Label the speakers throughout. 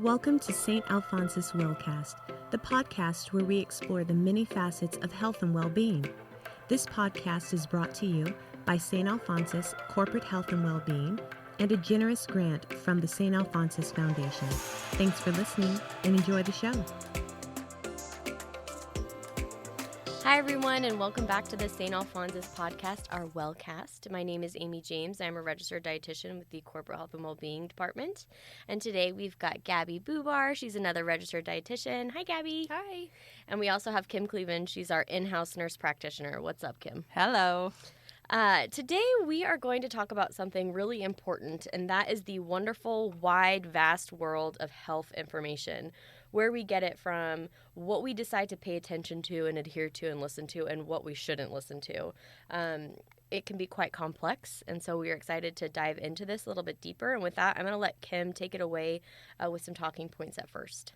Speaker 1: Welcome to St. Alphonsus Willcast, the podcast where we explore the many facets of health and well-being. This podcast is brought to you by St. Alphonsus Corporate Health and Wellbeing and a generous grant from the St. Alphonsus Foundation. Thanks for listening and enjoy the show.
Speaker 2: Hi, everyone, and welcome back to the St. Alphonsus podcast, our Wellcast. My name is Amy James. I'm a registered dietitian with the Corporate Health and Wellbeing Department. And today we've got Gabbie Bubar. She's another registered dietitian. Hi, Gabbie.
Speaker 3: Hi.
Speaker 2: And we also have Kim Cleveland. She's our in-house nurse practitioner. What's up, Kim?
Speaker 3: Hello.
Speaker 2: Today we are going to talk about something really important, and that is the wonderful, wide, vast world of health information, where we get it from, what we decide to pay attention to and adhere to and listen to, and what we shouldn't listen to. It can be quite complex, and so we are excited to dive into this a little bit deeper. And with that, I'm going to let Kim take it away with some talking points at first.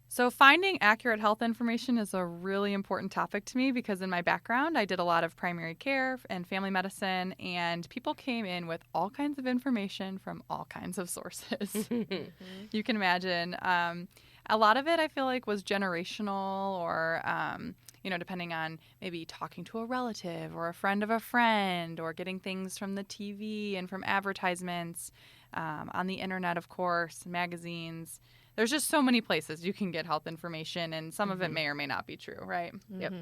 Speaker 3: So finding accurate health information is a really important topic to me because in my background, I did a lot of primary care and family medicine, and people came in with all kinds of information from all kinds of sources. You can imagine. A lot of it, I feel like, was generational or, depending on maybe talking to a relative or a friend of a friend or getting things from the TV and from advertisements, on the internet, of course, magazines. There's just so many places you can get health information, and some of it may or may not be true, right?
Speaker 2: Yep.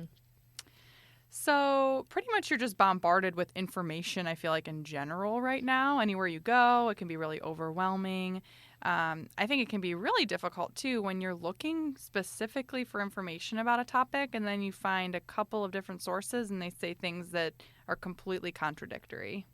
Speaker 3: So pretty much you're just bombarded with information, I feel like, in general right now. Anywhere you go, it can be really overwhelming. I think it can be really difficult, too, when you're looking specifically for information about a topic, and then you find a couple of different sources, and they say things that are completely contradictory.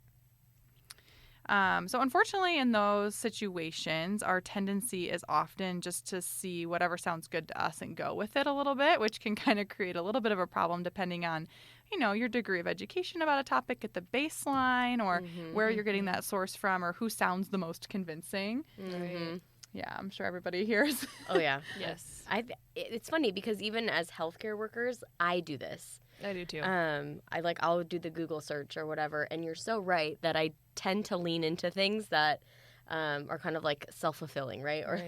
Speaker 3: So unfortunately, in those situations, our tendency is often just to see whatever sounds good to us and go with it a little bit, which can kind of create a little bit of a problem depending on, your degree of education about a topic at the baseline or where you're getting that source from or who sounds the most convincing. Yeah, I'm sure everybody hears.
Speaker 2: Oh, yeah.
Speaker 4: Yes.
Speaker 2: It's funny because even as healthcare workers, I do this.
Speaker 4: I do too.
Speaker 2: I'll do the Google search or whatever, and you're so right that I tend to lean into things that are kind of like self-fulfilling, right? Or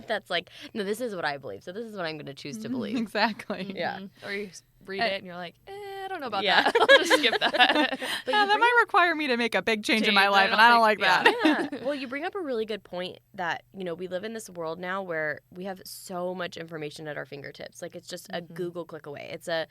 Speaker 2: that's like, no, this is what I believe, so this is what I'm going to choose to believe.
Speaker 3: Exactly.
Speaker 2: Yeah.
Speaker 4: Or you read it and you're like, I don't know about
Speaker 2: Yeah.
Speaker 4: that. I'll just skip that.
Speaker 2: But
Speaker 3: Yeah, that might require me to make a big change in my life, and I don't like that.
Speaker 2: Yeah. Well, you bring up a really good point that, we live in this world now where we have so much information at our fingertips. Like, it's just a Google click away. It's a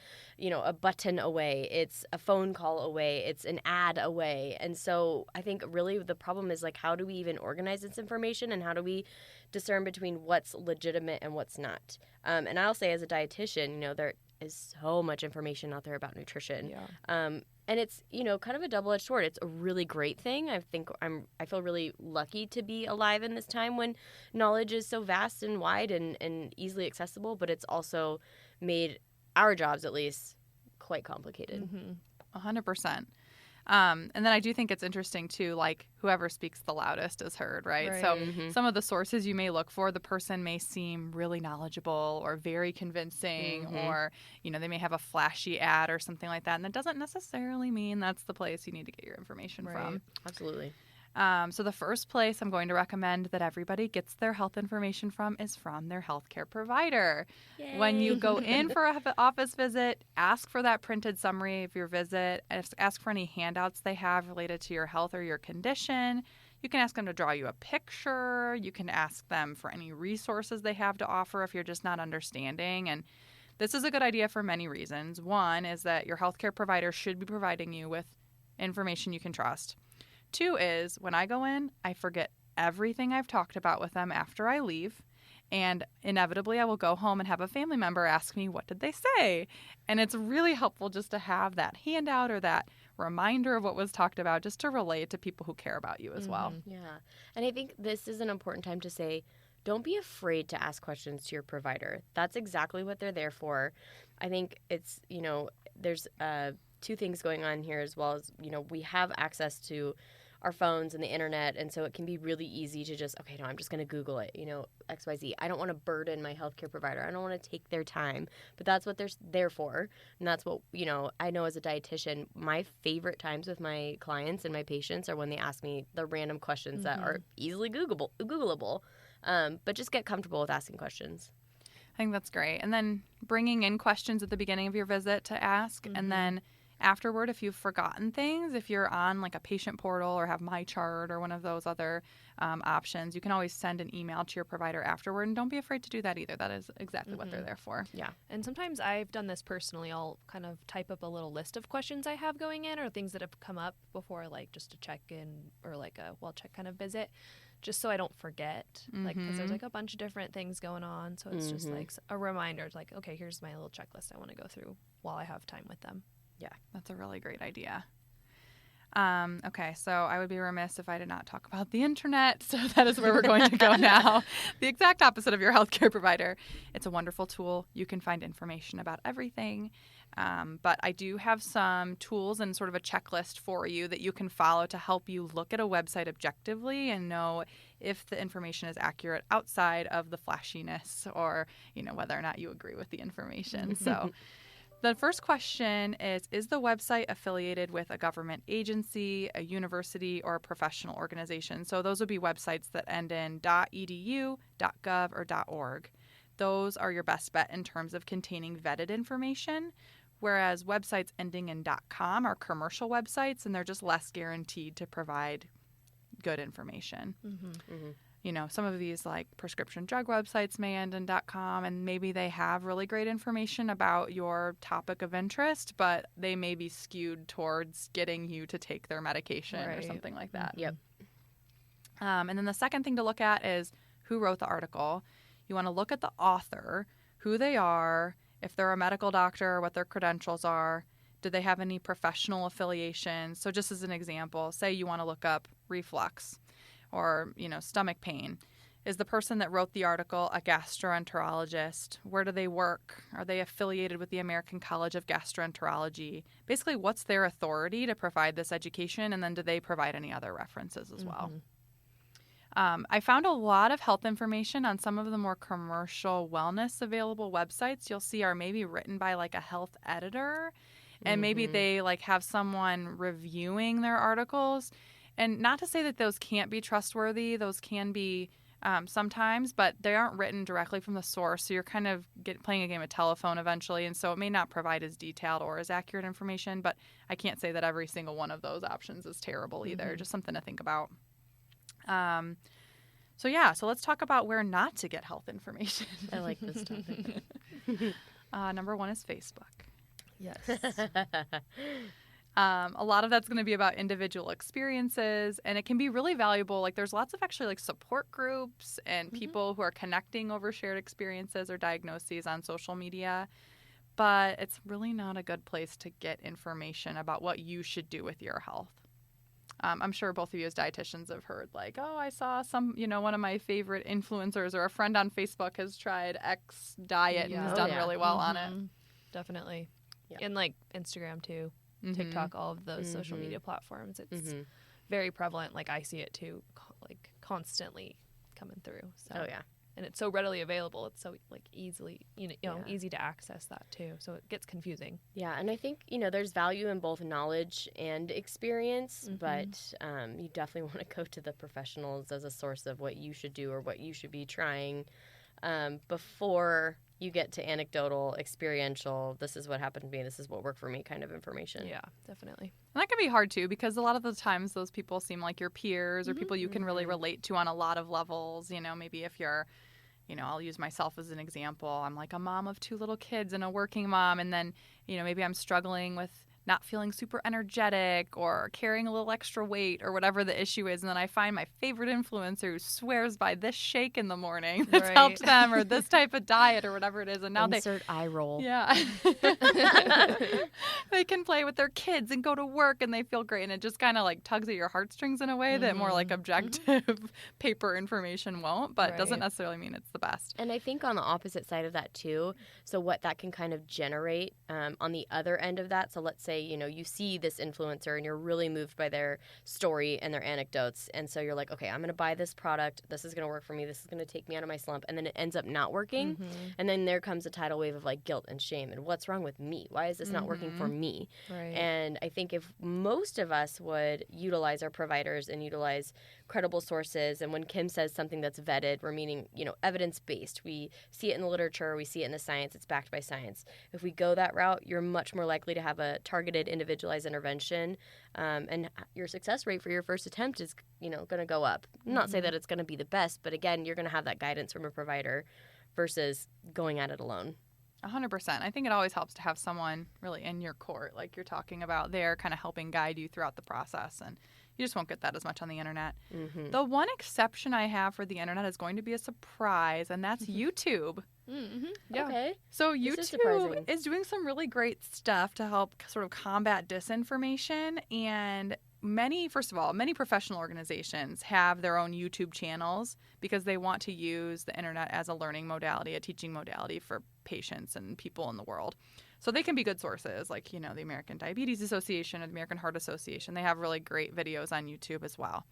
Speaker 2: button away. It's a phone call away. It's an ad away. And so I think really the problem is, like, how do we even organize this information, and how do we discern between what's legitimate and what's not? And I'll say, as a dietitian, there is so much information out there about nutrition.
Speaker 3: Yeah.
Speaker 2: And it's, kind of a double-edged sword. It's a really great thing. I think I feel really lucky to be alive in this time when knowledge is so vast and wide and easily accessible, but it's also made our jobs, at least, quite complicated.
Speaker 3: 100%. And then I do think it's interesting, too, like whoever speaks the loudest is heard, right? So some of the sources you may look for, the person may seem really knowledgeable or very convincing or, they may have a flashy ad or something like that. And that doesn't necessarily mean that's the place you need to get your information from.
Speaker 2: Absolutely.
Speaker 3: So the first place I'm going to recommend that everybody gets their health information from is from their healthcare provider.
Speaker 2: Yay.
Speaker 3: When you go in for an office visit, ask for that printed summary of your visit. Ask for any handouts they have related to your health or your condition. You can ask them to draw you a picture. You can ask them for any resources they have to offer if you're just not understanding. And this is a good idea for many reasons. One is that your healthcare provider should be providing you with information you can trust. Two is, when I go in, I forget everything I've talked about with them after I leave, and inevitably I will go home and have a family member ask me, what did they say? And it's really helpful just to have that handout or that reminder of what was talked about, just to relate to people who care about you as well.
Speaker 2: Yeah. And I think this is an important time to say, don't be afraid to ask questions to your provider. That's exactly what they're there for. I think it's, there's two things going on here as well as, we have access to our phones and the internet, and so it can be really easy to just, I'm just going to Google it, XYZ. I don't want to burden my healthcare provider. I don't want to take their time, but that's what they're there for, and that's what, I know as a dietitian, my favorite times with my clients and my patients are when they ask me the random questions that are easily Googleable. But just get comfortable with asking questions.
Speaker 3: I think that's great. And then bringing in questions at the beginning of your visit to ask. And then afterward, if you've forgotten things, if you're on like a patient portal or have MyChart or one of those other options, you can always send an email to your provider afterward. And don't be afraid to do that either. That is exactly what they're there for.
Speaker 2: Yeah.
Speaker 4: And sometimes I've done this personally. I'll kind of type up a little list of questions I have going in or things that have come up before, like just a check-in or like a well-check kind of visit, just so I don't forget, like, because there's like a bunch of different things going on. So it's just like a reminder. It's like, okay, here's my little checklist I want to go through while I have time with them.
Speaker 2: Yeah.
Speaker 3: That's a really great idea. Okay, so I would be remiss if I did not talk about the internet. So that is where we're going to go now. The exact opposite of your healthcare provider. It's a wonderful tool. You can find information about everything. But I do have some tools and sort of a checklist for you that you can follow to help you look at a website objectively and know if the information is accurate outside of the flashiness or, whether or not you agree with the information. So the first question is the website affiliated with a government agency, a university, or a professional organization? So those would be websites that end in .edu, .gov, or .org. Those are your best bet in terms of containing vetted information, whereas websites ending in .com are commercial websites, and they're just less guaranteed to provide good information. Some of these like prescription drug websites may end in .com, and maybe they have really great information about your topic of interest, but they may be skewed towards getting you to take their medication or something like that.
Speaker 2: Yep.
Speaker 3: And then the second thing to look at is who wrote the article. You want to look at the author, who they are, if they're a medical doctor, what their credentials are. Do they have any professional affiliations? So just as an example, say you want to look up reflux or, stomach pain. Is the person that wrote the article a gastroenterologist? Where do they work? Are they affiliated with the American College of Gastroenterology? Basically, what's their authority to provide this education? And then do they provide any other references as well? I found a lot of health information on some of the more commercial wellness available websites you'll see are maybe written by like a health editor, and maybe they like have someone reviewing their articles. And not to say that those can't be trustworthy, those can be sometimes, but they aren't written directly from the source. So you're kind of playing a game of telephone eventually, and so it may not provide as detailed or as accurate information, but I can't say that every single one of those options is terrible either. Just something to think about. So let's talk about where not to get health information.
Speaker 2: I like this topic.
Speaker 3: Number one is Facebook.
Speaker 2: Yes.
Speaker 3: A lot of that's going to be about individual experiences, and it can be really valuable. Like there's lots of actually like support groups and people who are connecting over shared experiences or diagnoses on social media, but it's really not a good place to get information about what you should do with your health. I'm sure both of you as dietitians have heard like, oh, I saw one of my favorite influencers or a friend on Facebook has tried X diet and has done really well on it.
Speaker 4: Definitely.
Speaker 2: Yeah.
Speaker 4: And like Instagram too, TikTok, all of those social media platforms. It's very prevalent. Like I see it too, like constantly coming through. So.
Speaker 2: Oh, yeah.
Speaker 4: And it's so readily available. It's so like easily, easy to access that too. So it gets confusing.
Speaker 2: Yeah, and I think, there's value in both knowledge and experience, but you definitely want to go to the professionals as a source of what you should do or what you should be trying before you get to anecdotal, experiential, this is what happened to me, this is what worked for me kind of information.
Speaker 4: Yeah, definitely.
Speaker 3: And that can be hard too, because a lot of the times those people seem like your peers or people you can really relate to on a lot of levels. Maybe if you're, I'll use myself as an example. I'm like a mom of 2 little kids and a working mom. And then, maybe I'm struggling with not feeling super energetic or carrying a little extra weight or whatever the issue is. And then I find my favorite influencer who swears by this shake in the morning that's helped them, or this type of diet or whatever it is. And now
Speaker 2: Insert eye roll.
Speaker 3: Yeah. They can play with their kids and go to work and they feel great. And it just kind of like tugs at your heartstrings in a way that more like objective paper information won't, but doesn't necessarily mean it's the best.
Speaker 2: And I think on the opposite side of that too, so what that can kind of generate on the other end of that, so let's say say, you see this influencer and you're really moved by their story and their anecdotes. And so you're like, okay, I'm going to buy this product. This is going to work for me. This is going to take me out of my slump. And then it ends up not working. And then there comes a tidal wave of like guilt and shame. And what's wrong with me? Why is this not working for me?
Speaker 4: Right.
Speaker 2: And I think if most of us would utilize our providers and utilize credible sources, and when Kim says something that's vetted, we're meaning, evidence-based. We see it in the literature, we see it in the science, it's backed by science. If we go that route, you're much more likely to have a targeted, individualized intervention, and your success rate for your first attempt is, going to go up. Not say that it's going to be the best, but again, you're going to have that guidance from a provider versus going at it alone.
Speaker 3: 100%. I think it always helps to have someone really in your court, like you're talking about there, kind of helping guide you throughout the process. And you just won't get that as much on the internet. The one exception I have for the internet is going to be a surprise, and that's YouTube.
Speaker 4: Yeah.
Speaker 2: Okay.
Speaker 3: So
Speaker 2: This is
Speaker 3: YouTube
Speaker 2: surprising.
Speaker 3: is doing some really great stuff to help sort of combat disinformation. And many professional organizations have their own YouTube channels because they want to use the internet as a learning modality, a teaching modality for patients and people in the world. So they can be good sources, like, the American Diabetes Association or the American Heart Association. They have really great videos on YouTube as well.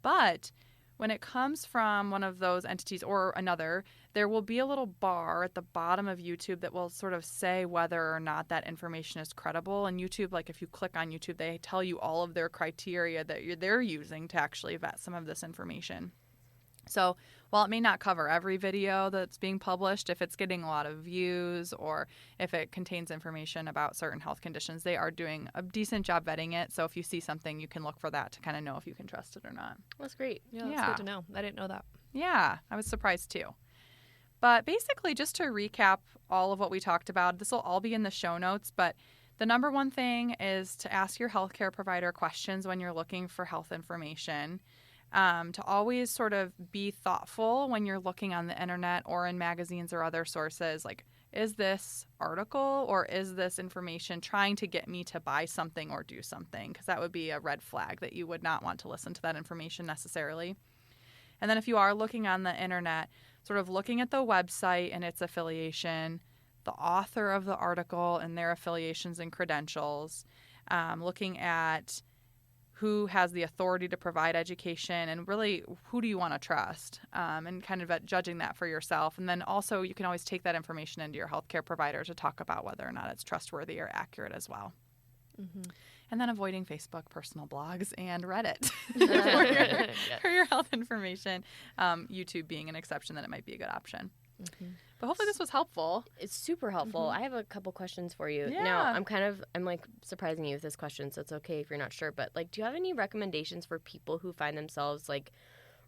Speaker 3: But when it comes from one of those entities or another, there will be a little bar at the bottom of YouTube that will sort of say whether or not that information is credible. And YouTube, like if you click on YouTube, they tell you all of their criteria that they're using to actually vet some of this information. So while it may not cover every video that's being published, if it's getting a lot of views or if it contains information about certain health conditions, they are doing a decent job vetting it. So if you see something, you can look for that to kind of know if you can trust it or not.
Speaker 2: That's great.
Speaker 4: Yeah, that's good to know. I didn't know that.
Speaker 3: Yeah, I was surprised too. But basically, just to recap all of what we talked about, this will all be in the show notes, but the number one thing is to ask your healthcare provider questions when you're looking for health information. To always sort of be thoughtful when you're looking on the internet or in magazines or other sources. Like, is this article or is this information trying to get me to buy something or do something? Because that would be a red flag that you would not want to listen to that information necessarily. And then if you are looking on the internet, sort of looking at the website and its affiliation, the author of the article and their affiliations and credentials, looking at who has the authority to provide education, and really who do you want to trust, and kind of judging that for yourself. And then also you can always take that information into your healthcare provider to talk about whether or not it's trustworthy or accurate as well. And then avoiding Facebook, personal blogs, and Reddit for your health information. YouTube being an exception, that it might be a good option. But hopefully this was helpful.
Speaker 2: It's super helpful. I have a couple questions for you.
Speaker 3: Yeah.
Speaker 2: Now, I'm like surprising you with this question, so it's okay if you're not sure. But like, do you have any recommendations for people who find themselves like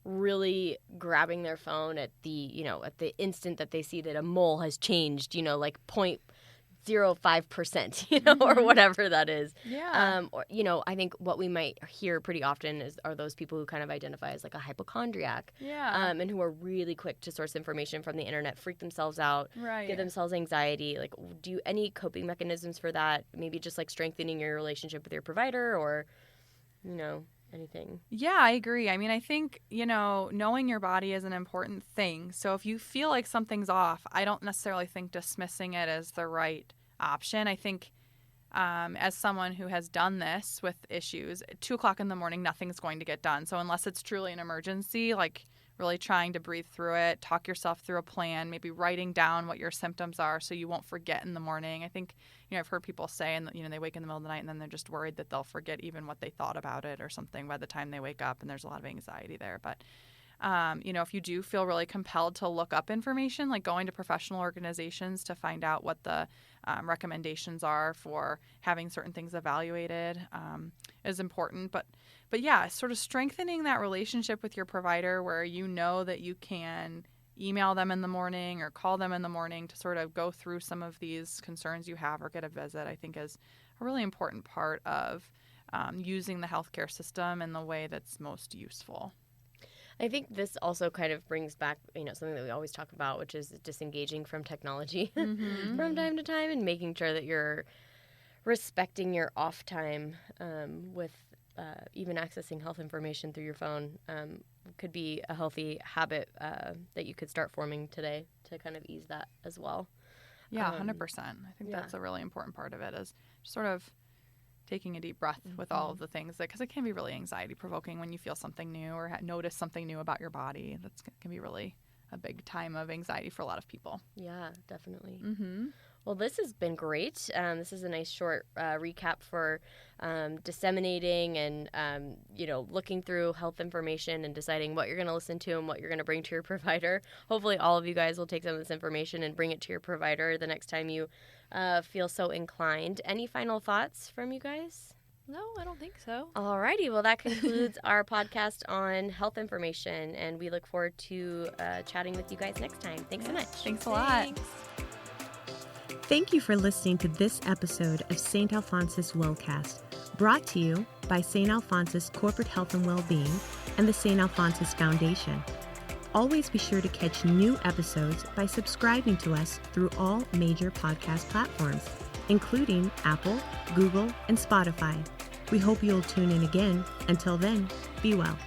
Speaker 2: really grabbing their phone at the instant that they see that a mole has changed, like 0.05%, or whatever that is.
Speaker 3: Yeah.
Speaker 2: Or, I think what we might hear pretty often are those people who kind of identify as like a hypochondriac.
Speaker 3: Yeah.
Speaker 2: And who are really quick to source information from the internet, freak themselves out,
Speaker 3: Right.
Speaker 2: give themselves anxiety. Like, do you any coping mechanisms for that? Maybe just like strengthening your relationship with your provider, or, anything?
Speaker 3: Yeah, I agree. I mean, I think, knowing your body is an important thing. So if you feel like something's off, I don't necessarily think dismissing it as the right option. I think as someone who has done this with issues, at 2 o'clock in the morning, nothing's going to get done. So unless it's truly an emergency, like really trying to breathe through it, talk yourself through a plan, maybe writing down what your symptoms are so you won't forget in the morning. I think, I've heard people say, and they wake in the middle of the night and then they're just worried that they'll forget even what they thought about it or something by the time they wake up, and there's a lot of anxiety there. But if you do feel really compelled to look up information, like going to professional organizations to find out what the recommendations are for having certain things evaluated is important. But yeah, sort of strengthening that relationship with your provider where you know that you can email them in the morning or call them in the morning to sort of go through some of these concerns you have or get a visit, I think is a really important part of using the healthcare system in the way that's most useful.
Speaker 2: I think this also kind of brings back, something that we always talk about, which is disengaging from technology from time to time and making sure that you're respecting your off time with even accessing health information through your phone could be a healthy habit that you could start forming today to kind of ease that as well.
Speaker 3: Yeah, 100%. I think that's a really important part of it, is sort of taking a deep breath with all of the things, because it can be really anxiety provoking when you feel something new or notice something new about your body. That can be really a big time of anxiety for a lot of people.
Speaker 2: Yeah, definitely.
Speaker 3: Mm-hmm.
Speaker 2: Well, this has been great. This is a nice short recap for disseminating and, looking through health information and deciding what you're going to listen to and what you're going to bring to your provider. Hopefully all of you guys will take some of this information and bring it to your provider the next time you feel so inclined. Any final thoughts from you guys?
Speaker 4: No, I don't think so.
Speaker 2: Alrighty, well, that concludes our podcast on health information, and we look forward to chatting with you guys next time. Thanks so much.
Speaker 3: Thanks a lot.
Speaker 1: Thank you for listening to this episode of St. Alphonsus Wellcast, brought to you by St. Alphonsus Corporate Health and Wellbeing and the St. Alphonsus Foundation. Always be sure to catch new episodes by subscribing to us through all major podcast platforms, including Apple, Google, and Spotify. We hope you'll tune in again. Until then, be well.